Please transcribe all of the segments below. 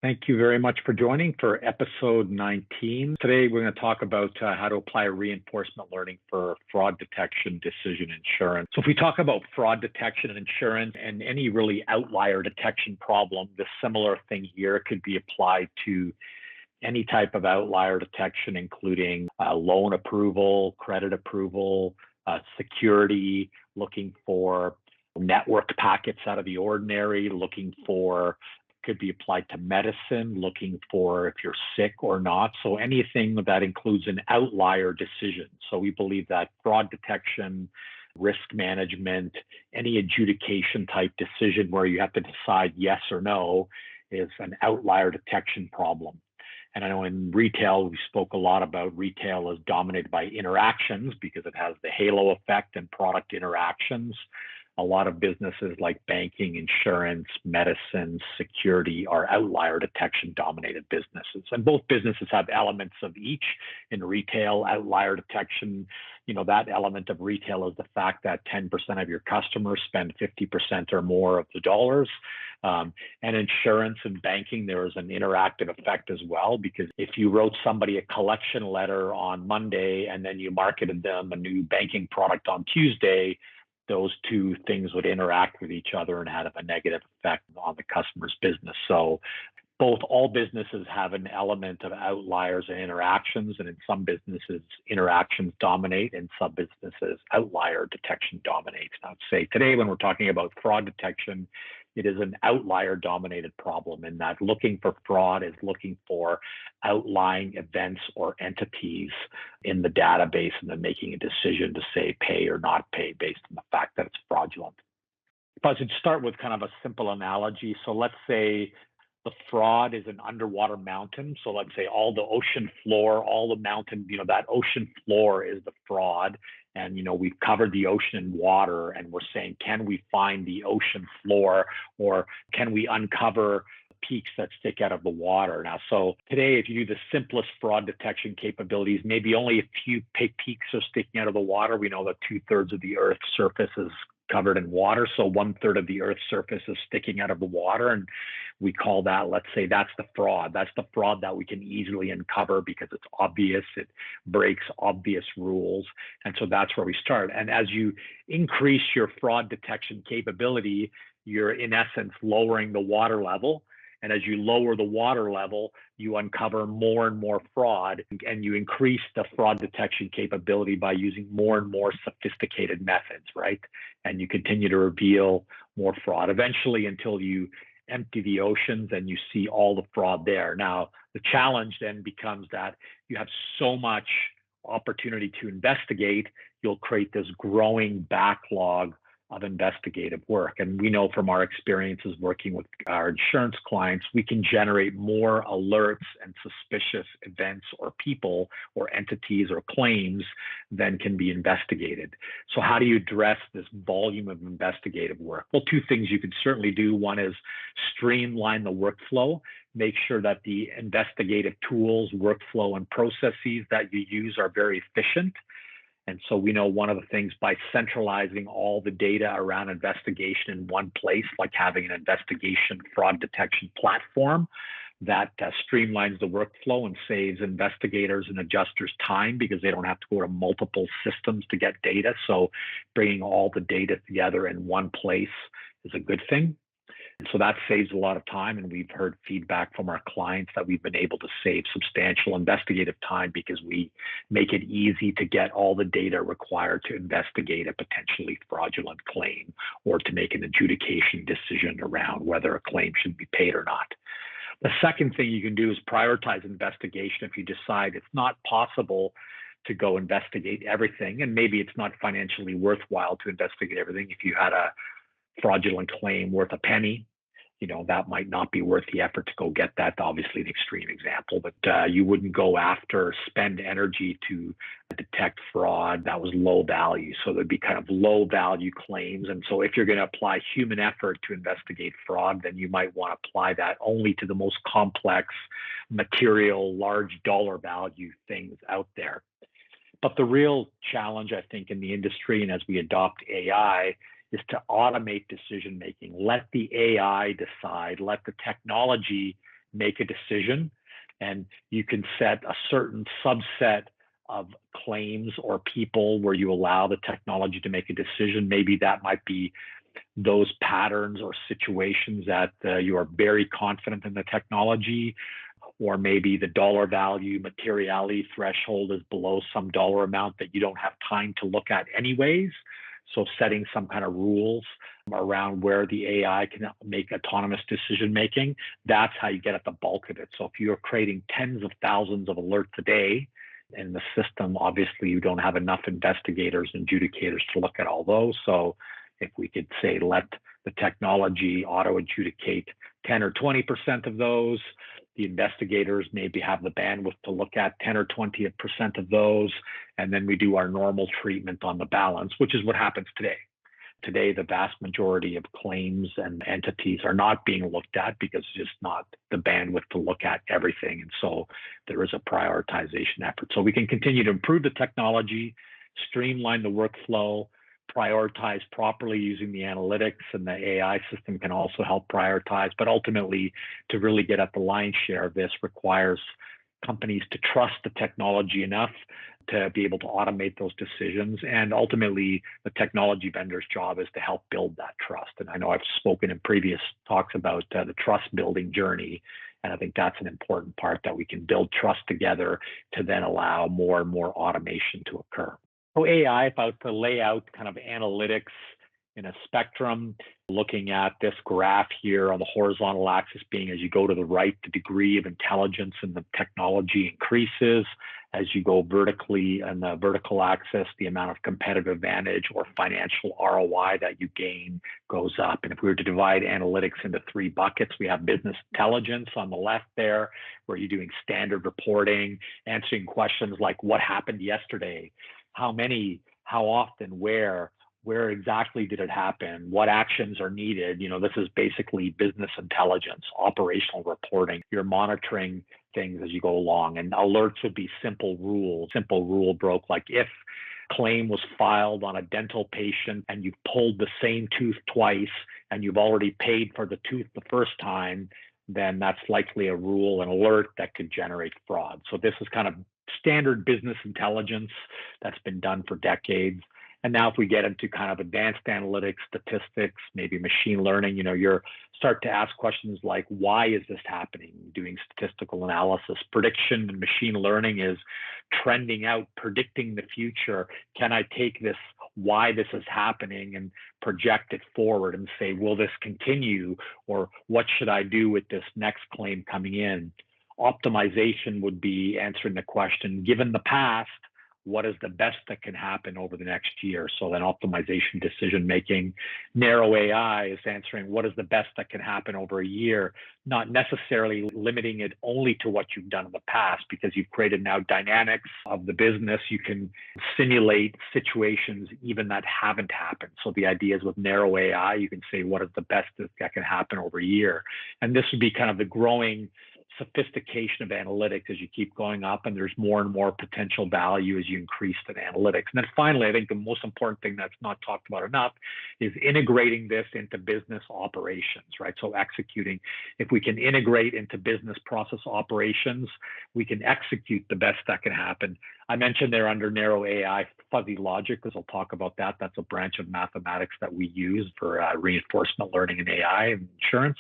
Thank you very much for joining for episode 19. Today, we're going to talk about how to apply reinforcement learning for fraud detection, decision insurance. So if we talk about fraud detection and insurance and any really outlier detection problem, the similar thing here could be applied to any type of outlier detection, including loan approval, credit approval, security, looking for network packets out of the ordinary, looking for could be applied to medicine, looking for if you're sick or not. So anything that includes an outlier decision. So we believe that fraud detection, risk management, any adjudication type decision where you have to decide yes or no is an outlier detection problem. And I know in retail, we spoke a lot about retail is dominated by interactions because it has the halo effect and product interactions. A lot of businesses like banking, insurance, medicine, security are outlier detection dominated businesses. And both businesses have elements of each. In retail, outlier detection, that element of retail is the fact that 10% of your customers spend 50% or more of the dollars. And insurance and banking, there is an interactive effect as well, because if you wrote somebody a collection letter on Monday and then you marketed them a new banking product on Tuesday, those two things would interact with each other and have a negative effect on the customer's business. So all businesses have an element of outliers and interactions, and in some businesses, interactions dominate, and some businesses, outlier detection dominates. And I would say today, when we're talking about fraud detection, it is an outlier dominated problem in that looking for fraud is looking for outlying events or entities in the database and then making a decision to say pay or not pay based on the fact that it's fraudulent. But to start with kind of a simple analogy, so let's say the fraud is an underwater mountain. So let's say all the ocean floor, all the mountain, that ocean floor is the fraud. And, we've covered the ocean in water and we're saying, can we find the ocean floor or can we uncover peaks that stick out of the water? Now, so today, if you do the simplest fraud detection capabilities, maybe only a few peaks are sticking out of the water. We know that 2/3 of the Earth's surface is covered in water. So 1/3 of the Earth's surface is sticking out of the water. And we call that, let's say that's the fraud. That's the fraud that we can easily uncover because it's obvious. It breaks obvious rules. And so that's where we start. And as you increase your fraud detection capability, you're in essence lowering the water level. And as you lower the water level, you uncover more and more fraud, and you increase the fraud detection capability by using more and more sophisticated methods, right? And you continue to reveal more fraud eventually until you empty the oceans and you see all the fraud there. Now, the challenge then becomes that you have so much opportunity to investigate, you'll create this growing backlog of investigative work. And we know from our experiences working with our insurance clients, we can generate more alerts and suspicious events or people or entities or claims than can be investigated. So how do you address this volume of investigative work? Well, two things you can certainly do. One is streamline the workflow, make sure that the investigative tools, workflow, and processes that you use are very efficient. And so we know one of the things by centralizing all the data around investigation in one place, like having an investigation fraud detection platform that streamlines the workflow and saves investigators and adjusters time because they don't have to go to multiple systems to get data. So bringing all the data together in one place is a good thing. So that saves a lot of time, and we've heard feedback from our clients that we've been able to save substantial investigative time because we make it easy to get all the data required to investigate a potentially fraudulent claim or to make an adjudication decision around whether a claim should be paid or not. The second thing you can do is prioritize investigation if you decide it's not possible to go investigate everything, and maybe it's not financially worthwhile to investigate everything. If you had a fraudulent claim worth a penny, that might not be worth the effort to go get that. Obviously, an extreme example, but you wouldn't go after, spend energy to detect fraud that was low value. So there'd be kind of low value claims. And so if you're going to apply human effort to investigate fraud, then you might want to apply that only to the most complex, material, large dollar value things out there. But the real challenge, I think, in the industry and as we adopt AI is to automate decision making. Let the AI decide, let the technology make a decision, and you can set a certain subset of claims or people where you allow the technology to make a decision. Maybe that might be those patterns or situations that you are very confident in the technology, or maybe the dollar value materiality threshold is below some dollar amount that you don't have time to look at anyways. So setting some kind of rules around where the AI can make autonomous decision making, that's how you get at the bulk of it. So if you're creating tens of thousands of alerts a day in the system, obviously you don't have enough investigators and adjudicators to look at all those. So if we could say let the technology auto adjudicate 10 or 20% of those, the investigators maybe have the bandwidth to look at 10 or 20% of those, and then we do our normal treatment on the balance, which is what happens today. Today, the vast majority of claims and entities are not being looked at because it's just not the bandwidth to look at everything. And so there is a prioritization effort. So we can continue to improve the technology, streamline the workflow, prioritize properly using the analytics, and the AI system can also help prioritize. But ultimately, to really get at the lion's share of this requires companies to trust the technology enough to be able to automate those decisions. And ultimately, the technology vendor's job is to help build that trust. And I know I've spoken in previous talks about the trust building journey. And I think that's an important part, that we can build trust together to then allow more and more automation to occur. So AI, if I was to lay out kind of analytics in a spectrum, looking at this graph here on the horizontal axis being, as you go to the right, the degree of intelligence in the technology increases. As you go vertically on the vertical axis, the amount of competitive advantage or financial ROI that you gain goes up. And if we were to divide analytics into three buckets, we have business intelligence on the left there, where you're doing standard reporting, answering questions like what happened yesterday, how many, how often, where exactly did it happen, what actions are needed. This is basically business intelligence, operational reporting. You're monitoring things as you go along, and alerts would be simple rule broke, like if claim was filed on a dental patient and you've pulled the same tooth twice and you've already paid for the tooth the first time, then that's likely a rule, an alert that could generate fraud. So this is kind of standard business intelligence that's been done for decades. And now if we get into kind of advanced analytics, statistics, maybe machine learning, you're start to ask questions like, why is this happening? Doing statistical analysis. Prediction and machine learning is trending out, predicting the future. Can I take this, why this is happening, and project it forward and say, will this continue? Or what should I do with this next claim coming in? Optimization would be answering the question, given the past, what is the best that can happen over the next year? So then optimization decision making. Narrow AI is answering what is the best that can happen over a year, not necessarily limiting it only to what you've done in the past, because you've created now dynamics of the business. You can simulate situations even that haven't happened. So the idea is with narrow AI, you can say what is the best that can happen over a year. And this would be kind of the growing sophistication of analytics as you keep going up, and there's more and more potential value as you increase the analytics. And then finally, I think the most important thing that's not talked about enough is integrating this into business operations, right? So executing, if we can integrate into business process operations, we can execute the best that can happen. I mentioned there under narrow AI, fuzzy logic, because I'll talk about that. That's a branch of mathematics that we use for reinforcement learning in AI and insurance.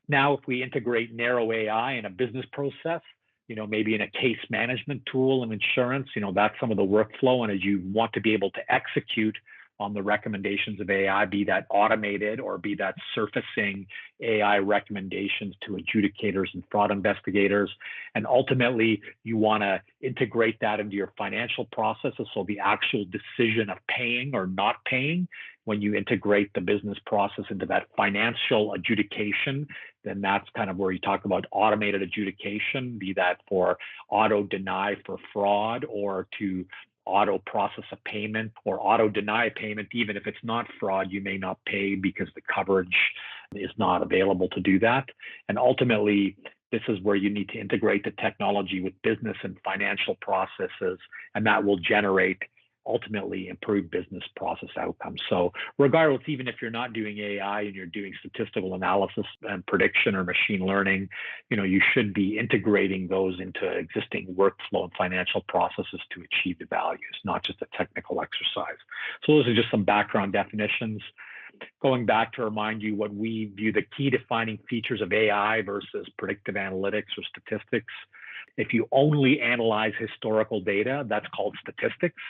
Now, if we integrate narrow AI in a business process, maybe in a case management tool in insurance, that's some of the workflow. And as you want to be able to execute on the recommendations of AI, be that automated or be that surfacing AI recommendations to adjudicators and fraud investigators. And ultimately, you want to integrate that into your financial processes. So the actual decision of paying or not paying, when you integrate the business process into that financial adjudication, then that's kind of where you talk about automated adjudication, be that for auto deny for fraud, or to auto process a payment, or auto deny a payment. Even if it's not fraud, you may not pay because the coverage is not available to do that. And ultimately, this is where you need to integrate the technology with business and financial processes, and that will generate ultimately improve business process outcomes. So regardless, even if you're not doing AI and you're doing statistical analysis and prediction or machine learning, you should be integrating those into existing workflow and financial processes to achieve the values, not just a technical exercise. So those are just some background definitions. Going back to remind you what we view the key defining features of AI versus predictive analytics or statistics. If you only analyze historical data, that's called statistics.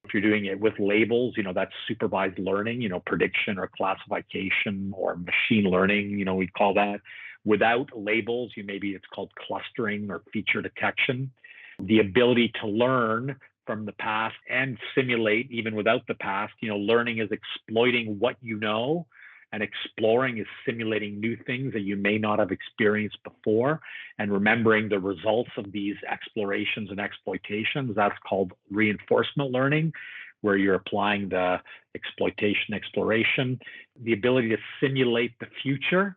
If you're doing it with labels, that's supervised learning, prediction or classification or machine learning, we call that. Without labels, maybe it's called clustering or feature detection. The ability to learn from the past and simulate even without the past. Learning is exploiting what you know, and exploring is simulating new things that you may not have experienced before and remembering the results of these explorations and exploitations. That's called reinforcement learning, where you're applying the exploration. The ability to simulate the future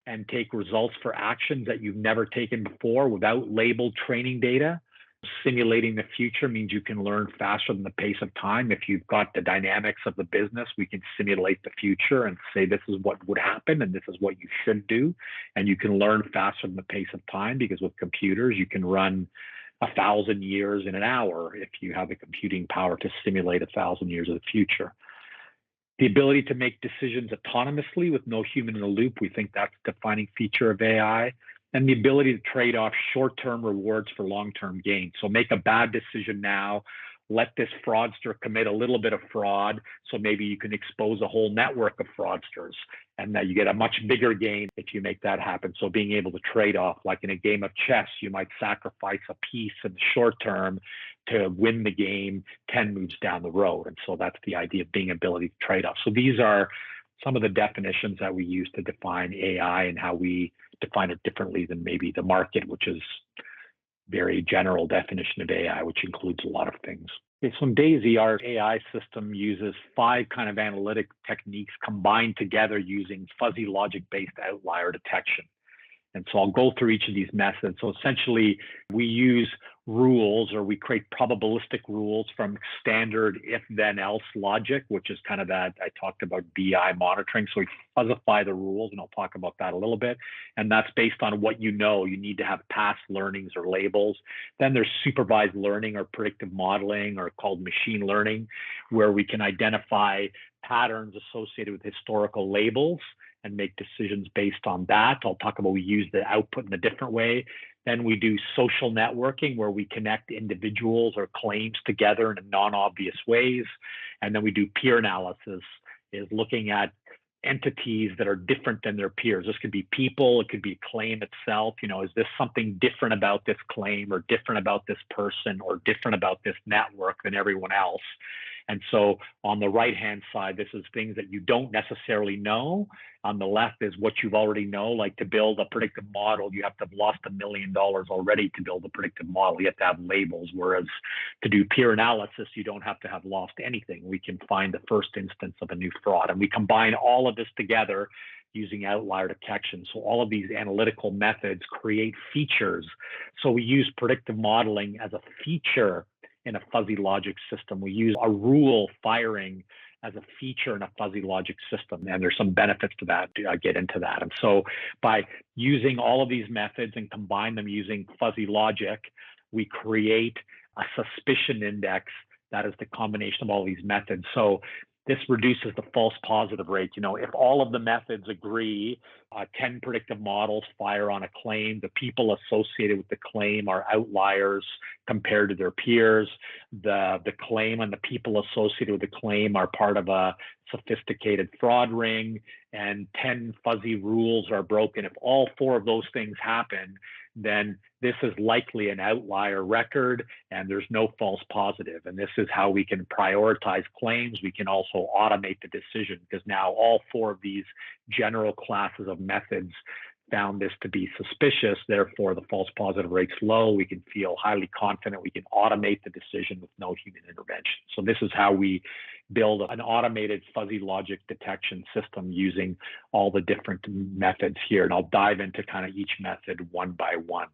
and take results for actions that you've never taken before without labeled training data. Simulating the future means you can learn faster than the pace of time. If you've got the dynamics of the business, we can simulate the future and say this is what would happen and this is what you should do. And you can learn faster than the pace of time, because with computers, you can run 1,000 years in an hour if you have the computing power to simulate 1,000 years of the future. The ability to make decisions autonomously with no human in the loop, we think that's a defining feature of AI. And the ability to trade off short-term rewards for long-term gain. So make a bad decision now, let this fraudster commit a little bit of fraud, so maybe you can expose a whole network of fraudsters, and that you get a much bigger gain if you make that happen. So being able to trade off, like in a game of chess, you might sacrifice a piece in the short term to win the game 10 moves down the road. And so that's the idea of being ability to trade off. So these are some of the definitions that we use to define AI and how we define it differently than maybe the market, which is very general definition of AI, which includes a lot of things. Okay, so in DAISY, our AI system uses 5 kind of analytic techniques combined together using fuzzy logic-based outlier detection. And so I'll go through each of these methods. So essentially, we use rules, or we create probabilistic rules from standard if-then-else logic, which is kind of that I talked about BI monitoring. So we fuzzify the rules, and I'll talk about that a little bit. And that's based on what you know. You need to have past learnings or labels. Then there's supervised learning or predictive modeling, or called machine learning, where we can identify patterns associated with historical labels and make decisions based on that. I'll talk about we use the output in a different way. Then we do social networking, where we connect individuals or claims together in non-obvious ways. And then we do peer analysis, is looking at entities that are different than their peers. This could be people, it could be a claim itself. Is this something different about this claim, or different about this person, or different about this network than everyone else? And so on the right-hand side, this is things that you don't necessarily know. On the left is what you've already know, like to build a predictive model, you have to have lost $1 million already to build a predictive model. You have to have labels, whereas to do peer analysis, you don't have to have lost anything. We can find the first instance of a new fraud. And we combine all of this together using outlier detection. So all of these analytical methods create features. So we use predictive modeling as a feature in a fuzzy logic system. We use a rule firing as a feature in a fuzzy logic system. And there's some benefits to that. I get into that. And so by using all of these methods and combine them using fuzzy logic, we create a suspicion index that is the combination of all these methods. So this reduces the false positive rate. If all of the methods agree, 10 predictive models fire on a claim, the people associated with the claim are outliers compared to their peers. The claim and the people associated with the claim are part of a sophisticated fraud ring, and 10 fuzzy rules are broken. If all 4 of those things happen, then this is likely an outlier record and there's no false positive. And this is how we can prioritize claims. We can also automate the decision, because now all 4 of these general classes of methods found this to be suspicious. Therefore, the false positive rate's low. We can feel highly confident. We can automate the decision with no human intervention. So this is how we build an automated fuzzy logic detection system using all the different methods here. And I'll dive into kind of each method one by one.